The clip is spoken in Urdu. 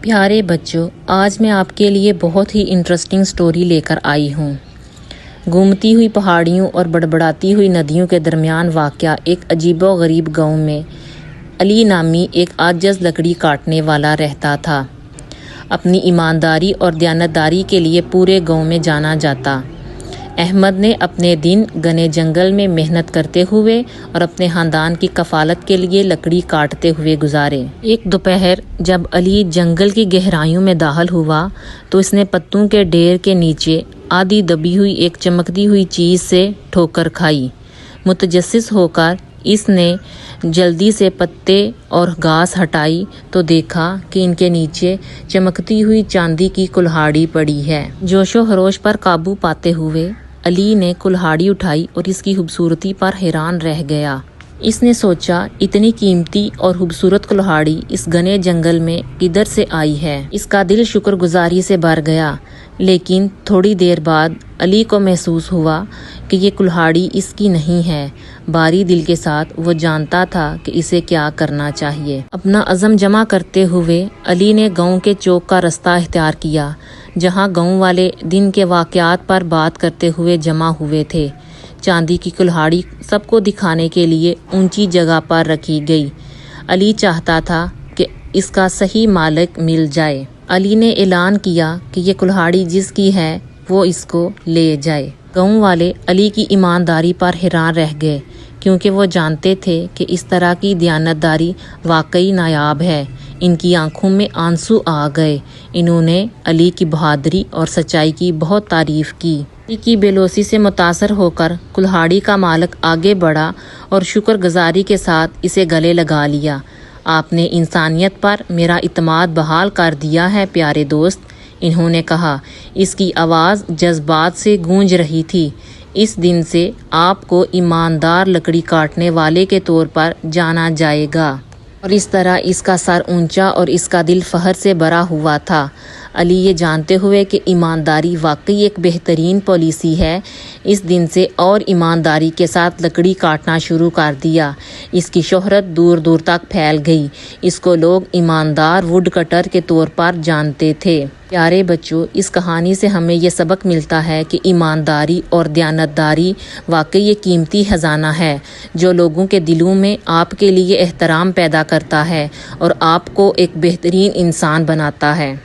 پیارے بچوں، آج میں آپ کے لیے بہت ہی انٹرسٹنگ سٹوری لے کر آئی ہوں۔ گھومتی ہوئی پہاڑیوں اور بڑبڑاتی ہوئی ندیوں کے درمیان واقع ایک عجیب و غریب گاؤں میں علی نامی ایک عاجز لکڑی کاٹنے والا رہتا تھا۔ اپنی ایمانداری اور دیانتداری کے لیے پورے گاؤں میں جانا جاتا۔ احمد نے اپنے دن گھنے جنگل میں محنت کرتے ہوئے اور اپنے خاندان کی کفالت کے لیے لکڑی کاٹتے ہوئے گزارے۔ ایک دوپہر جب علی جنگل کی گہرائیوں میں داخل ہوا تو اس نے پتوں کے ڈھیر کے نیچے آدھی دبی ہوئی ایک چمکتی ہوئی چیز سے ٹھوکر کھائی۔ متجسس ہو کر اس نے جلدی سے پتے اور گھاس ہٹائی تو دیکھا کہ ان کے نیچے چمکتی ہوئی چاندی کی کلہاڑی پڑی ہے۔ جوش و خروش پر قابو پاتے ہوئے علی نے کلہاڑی اٹھائی اور اس کی خوبصورتی پر حیران رہ گیا۔ اس نے سوچا، اتنی قیمتی اور خوبصورت کلہاڑی اس گھنے جنگل میں کدھر سے آئی ہے؟ اس کا دل شکر گزاری سے بھر گیا، لیکن تھوڑی دیر بعد علی کو محسوس ہوا کہ یہ کلہاڑی اس کی نہیں ہے۔ بھاری دل کے ساتھ وہ جانتا تھا کہ اسے کیا کرنا چاہیے۔ اپنا عزم جمع کرتے ہوئے علی نے گاؤں کے چوک کا رستہ اختیار کیا، جہاں گاؤں والے دن کے واقعات پر بات کرتے ہوئے جمع ہوئے تھے۔ چاندی کی کلہاڑی سب کو دکھانے کے لیے اونچی جگہ پر رکھی گئی۔ علی چاہتا تھا کہ اس کا صحیح مالک مل جائے۔ علی نے اعلان کیا کہ یہ کلہاڑی جس کی ہے وہ اس کو لے جائے۔ گاؤں والے علی کی ایمانداری پر حیران رہ گئے، کیونکہ وہ جانتے تھے کہ اس طرح کی دیانتداری واقعی نایاب ہے۔ ان کی آنکھوں میں آنسو آ گئے۔ انہوں نے علی کی بہادری اور سچائی کی بہت تعریف کی۔ علی کی بے لوثی سے متاثر ہو کر کلہاڑی کا مالک آگے بڑھا اور شکر گزاری کے ساتھ اسے گلے لگا لیا۔ آپ نے انسانیت پر میرا اعتماد بحال کر دیا ہے پیارے دوست، انہوں نے کہا۔ اس کی آواز جذبات سے گونج رہی تھی۔ اس دن سے آپ کو ایماندار لکڑی کاٹنے والے کے طور پر جانا جائے گا۔ اور اس طرح اس کا سر اونچا اور اس کا دل فخر سے بھرا ہوا تھا۔ علی یہ جانتے ہوئے کہ ایمانداری واقعی ایک بہترین پالیسی ہے، اس دن سے اور ایمانداری کے ساتھ لکڑی کاٹنا شروع کر دیا۔ اس کی شہرت دور دور تک پھیل گئی۔ اس کو لوگ ایماندار ووڈ کٹر کے طور پر جانتے تھے۔ پیارے بچوں، اس کہانی سے ہمیں یہ سبق ملتا ہے کہ ایمانداری اور دیانتداری واقعی ایک قیمتی خزانہ ہے، جو لوگوں کے دلوں میں آپ کے لیے احترام پیدا کرتا ہے اور آپ کو ایک بہترین انسان بناتا ہے۔